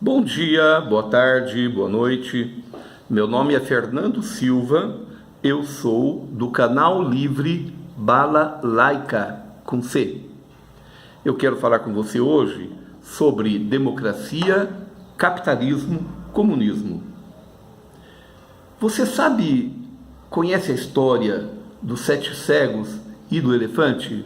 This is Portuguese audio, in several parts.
Bom dia, boa tarde, boa noite. Meu nome é Fernando Silva, eu sou do canal Livre Bala Laica, com C. Eu quero falar com você hoje sobre democracia, capitalismo, comunismo. Você conhece a história dos 7 cegos e do elefante?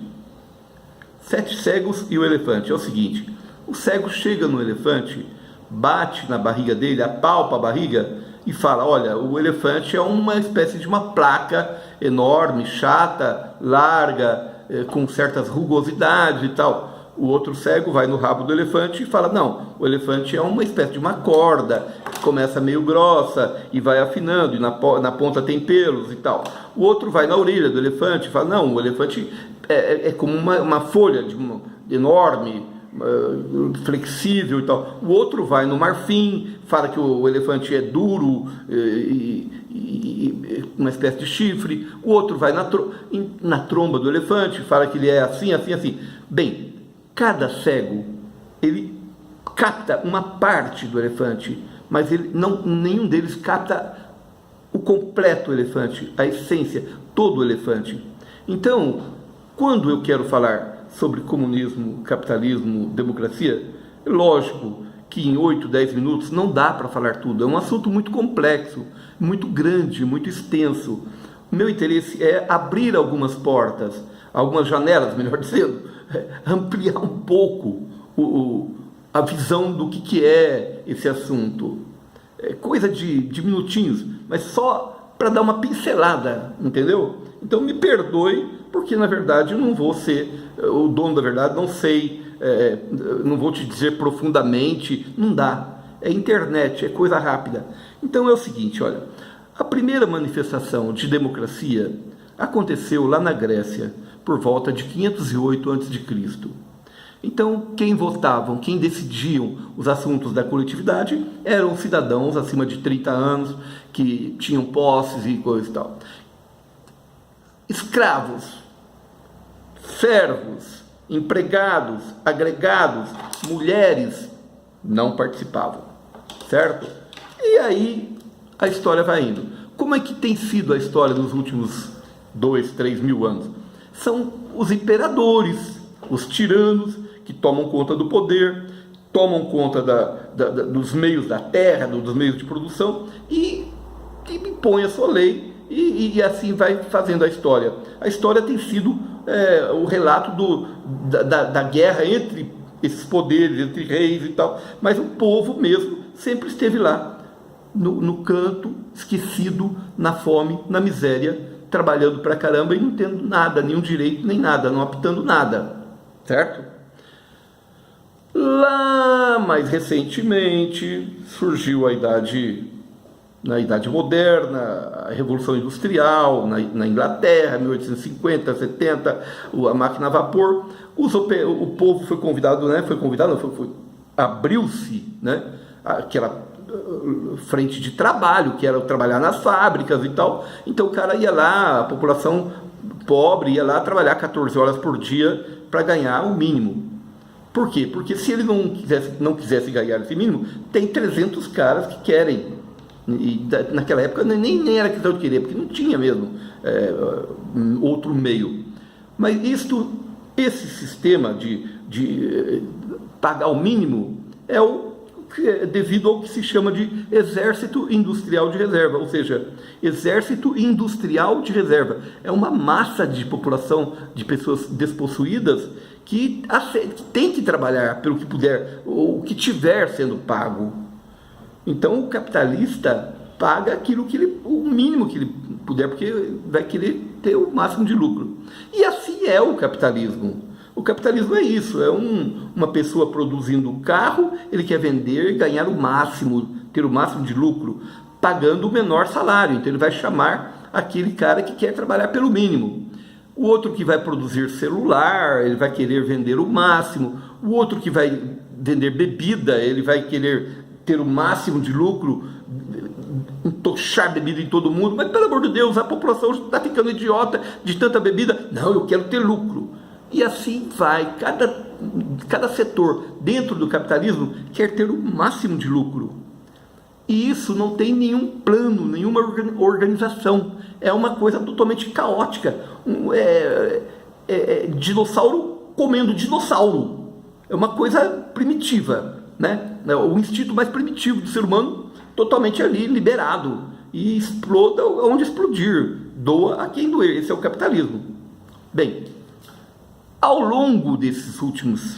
7 cegos e o elefante. É o seguinte, o cego chega no elefante, bate na barriga dele, apalpa a barriga e fala: olha, o elefante é uma espécie de uma placa enorme, chata, larga, com certas rugosidades e tal. O outro cego vai no rabo do elefante e fala: não, o elefante é uma espécie de uma corda, que começa meio grossa e vai afinando, e na ponta tem pelos e tal. O outro vai na orelha do elefante e fala: não, o elefante é como uma folha enorme, flexível e tal. O outro vai no marfim, fala que o elefante é duro e uma espécie de chifre. O outro vai na tromba do elefante, fala que ele é assim, assim, assim. Bem, cada cego, ele capta uma parte do elefante, mas nenhum deles capta o completo elefante, a essência, todo o elefante. Então, quando eu quero falar sobre comunismo, capitalismo, democracia, lógico que em 8, 10 minutos não dá para falar tudo. É um assunto muito complexo, muito grande, muito extenso. O meu interesse é abrir algumas portas, algumas janelas, melhor dizendo, ampliar um pouco a visão do que é esse assunto. É coisa de minutinhos, mas só para dar uma pincelada, entendeu? Então me perdoe, porque na verdade eu não vou ser o dono da verdade, não sei, não vou te dizer profundamente, não dá. É internet, é coisa rápida. Então é o seguinte, olha, a primeira manifestação de democracia aconteceu lá na Grécia, por volta de 508 a.C. Então, quem votavam, quem decidiam os assuntos da coletividade eram cidadãos acima de 30 anos, que tinham posses e coisa e tal. Escravos, servos, empregados, agregados, mulheres não participavam, certo? E aí a história vai indo. Como é que tem sido a história nos últimos 2, 3 mil anos? São os imperadores, os tiranos que tomam conta do poder, tomam conta dos meios da terra, dos meios de produção e impõem a sua lei e assim vai fazendo a história. A história tem sido o relato da guerra entre esses poderes, entre reis e tal, mas o povo mesmo sempre esteve lá, no canto, esquecido, na fome, na miséria, trabalhando pra caramba e não tendo nada, nenhum direito, nem nada, não apitando nada, certo? Lá, mais recentemente, surgiu na Idade Moderna, a Revolução Industrial, na Inglaterra, 1850, 70, a máquina a vapor. O povo foi convidado, abriu-se, né, aquela frente de trabalho, que era trabalhar nas fábricas e tal. Então o cara ia lá, a população pobre ia lá trabalhar 14 horas por dia para ganhar o mínimo. Por quê? Porque se ele não quisesse ganhar esse mínimo, tem 300 caras que querem. E naquela época nem era questão de querer, porque não tinha mesmo outro meio. Mas esse sistema de pagar o mínimo é devido ao que se chama de exército industrial de reserva, ou seja, exército industrial de reserva. É uma massa de população, de pessoas despossuídas, que tem que trabalhar pelo que puder, ou o que tiver sendo pago. Então o capitalista paga o mínimo que ele puder, porque vai querer ter o máximo de lucro. E assim é o capitalismo. O capitalismo é isso, é uma pessoa produzindo um carro, ele quer vender e ganhar o máximo, ter o máximo de lucro, pagando o menor salário. Então ele vai chamar aquele cara que quer trabalhar pelo mínimo. O outro que vai produzir celular, ele vai querer vender o máximo. O outro que vai vender bebida, ele vai querer ter o máximo de lucro, entochar bebida em todo mundo. Mas pelo amor de Deus, a população está ficando idiota de tanta bebida. Não, eu quero ter lucro. E assim vai, cada cada setor dentro do capitalismo quer ter o máximo de lucro. E isso não tem nenhum plano, nenhuma organização. É uma coisa totalmente caótica. Dinossauro comendo dinossauro. É uma coisa primitiva, né? O instinto mais primitivo do ser humano, totalmente ali liberado. E exploda onde explodir. Doa a quem doer. Esse é o capitalismo. Bem, ao longo desses últimos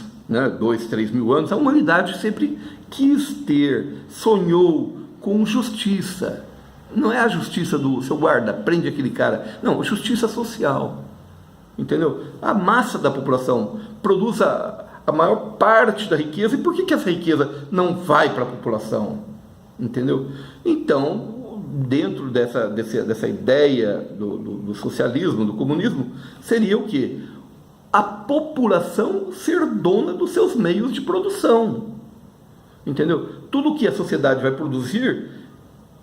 2, 3 mil anos, a humanidade sempre quis ter, sonhou com justiça. Não é a justiça do seu guarda, prende aquele cara. Não, justiça social. Entendeu? A massa da população produz a maior parte da riqueza. E por que essa riqueza não vai para a população? Entendeu? Então, dentro dessa ideia do socialismo, do comunismo, seria o quê? A população ser dona dos seus meios de produção. Entendeu? Tudo que a sociedade vai produzir,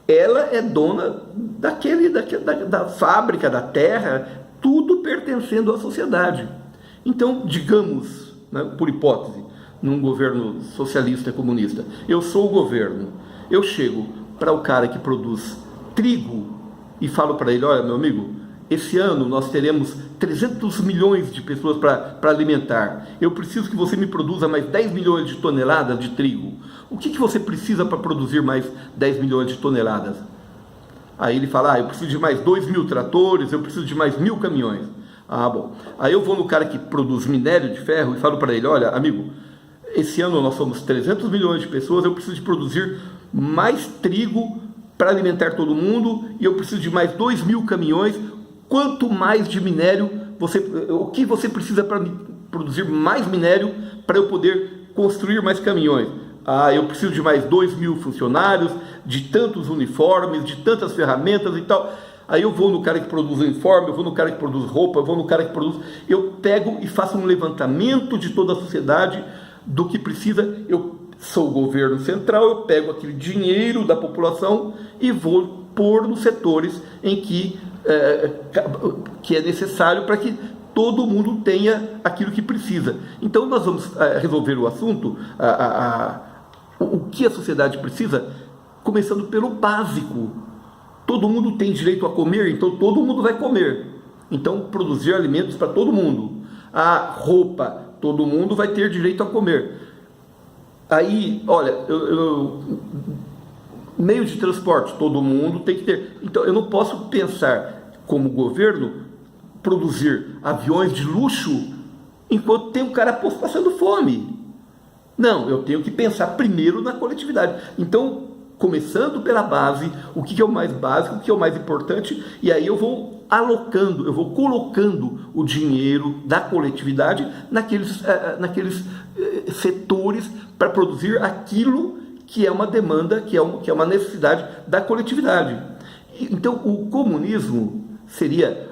ela é dona da fábrica, da terra, tudo pertencendo à sociedade. Então, digamos, por hipótese, num governo socialista e comunista, eu sou o governo, eu chego para o cara que produz trigo e falo para ele: olha, meu amigo, esse ano nós teremos 300 milhões de pessoas para alimentar. Eu preciso que você me produza mais 10 milhões de toneladas de trigo. O que você precisa para produzir mais 10 milhões de toneladas? Aí ele fala: eu preciso de mais 2.000 tratores, eu preciso de mais 1.000 caminhões. Bom. Aí eu vou no cara que produz minério de ferro e falo para ele: olha, amigo, esse ano nós somos 300 milhões de pessoas, eu preciso de produzir mais trigo para alimentar todo mundo e eu preciso de mais 2.000 caminhões. Quanto mais de minério, o que você precisa para produzir mais minério para eu poder construir mais caminhões? Eu preciso de mais 2.000 funcionários, de tantos uniformes, de tantas ferramentas e tal. Aí eu vou no cara que produz uniforme, eu vou no cara que produz roupa, eu vou no cara que produz... Eu pego e faço um levantamento de toda a sociedade, do que precisa. Eu sou o governo central, eu pego aquele dinheiro da população e vou pôr nos setores em que é necessário para que todo mundo tenha aquilo que precisa. Então nós vamos resolver o assunto, o que a sociedade precisa, começando pelo básico. Todo mundo tem direito a comer, então todo mundo vai comer. Então produzir alimentos para todo mundo. A roupa, todo mundo vai ter direito a comer. Aí, olha, meio de transporte, todo mundo tem que ter. Então eu não posso pensar como governo produzir aviões de luxo enquanto tem um cara passando fome. Não, eu tenho que pensar primeiro na coletividade. Então, começando pela base, o que é o mais básico, o que é o mais importante, e aí eu vou alocando, eu vou colocando o dinheiro da coletividade naqueles setores para produzir aquilo que é uma demanda, que é uma necessidade da coletividade. Então, o comunismo seria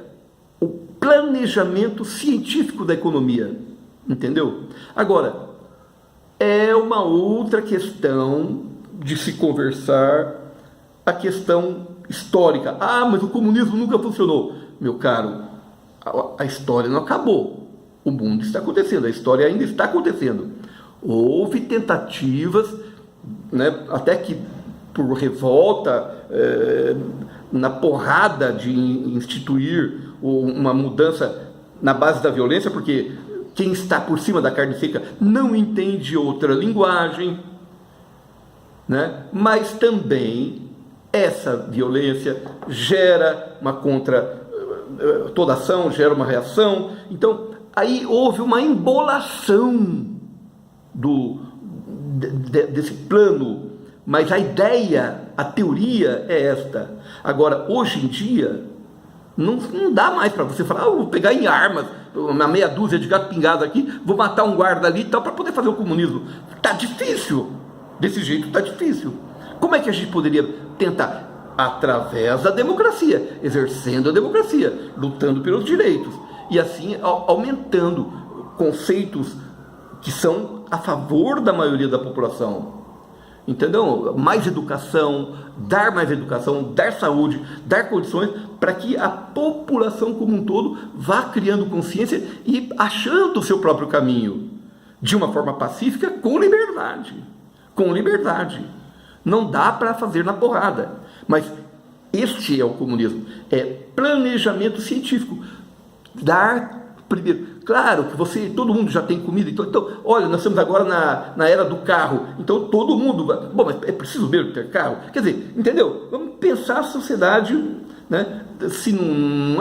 o planejamento científico da economia, entendeu? Agora, é uma outra questão de se conversar, a questão histórica. Mas o comunismo nunca funcionou. Meu caro, a história não acabou. O mundo está acontecendo, a história ainda está acontecendo. Houve tentativas, até que por revolta, na porrada de instituir uma mudança na base da violência, porque quem está por cima da carne seca não entende outra linguagem, mas também essa violência gera uma toda ação gera uma reação. Então aí houve uma embolação desse plano, mas a ideia, a teoria é esta. Agora, hoje em dia, não dá mais para você falar: vou pegar em armas, uma meia dúzia de gato pingado aqui, vou matar um guarda ali e tal, para poder fazer o comunismo. Está difícil, desse jeito está difícil. Como é que a gente poderia tentar? Através da democracia, exercendo a democracia, lutando pelos direitos, e assim aumentando conceitos que são a favor da maioria da população. Entendeu? Mais educação, dar saúde, dar condições para que a população como um todo vá criando consciência e achando o seu próprio caminho. de uma forma pacífica, com liberdade. Com liberdade. Não dá para fazer na porrada. Mas este é o comunismo. É planejamento científico. Dar primeiro. Claro que todo mundo já tem comida. Então, olha, nós estamos agora na era do carro. Então todo mundo vai. Bom, mas é preciso mesmo ter carro? Quer dizer, entendeu? Vamos pensar a sociedade, né? Se não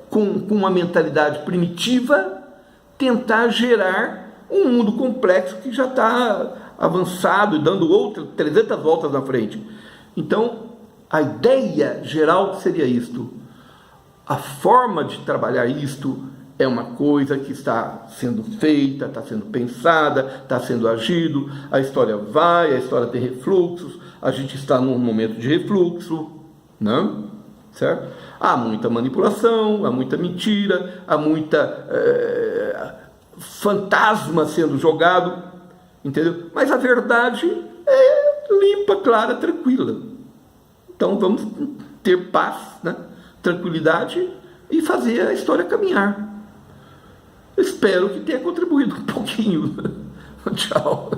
com uma mentalidade primitiva, tentar gerar um mundo complexo que já está avançado e dando 300 voltas na frente. Então, a ideia geral seria isto. A forma de trabalhar isto é uma coisa que está sendo feita, está sendo pensada, está sendo agido, a história vai, a história tem refluxos, a gente está num momento de refluxo, não? Certo? Há muita manipulação, há muita mentira, há muita fantasma sendo jogado, entendeu? Mas a verdade é limpa, clara, tranquila. Então vamos ter paz, né? Tranquilidade e fazer a história caminhar. Espero que tenha contribuído um pouquinho. Tchau.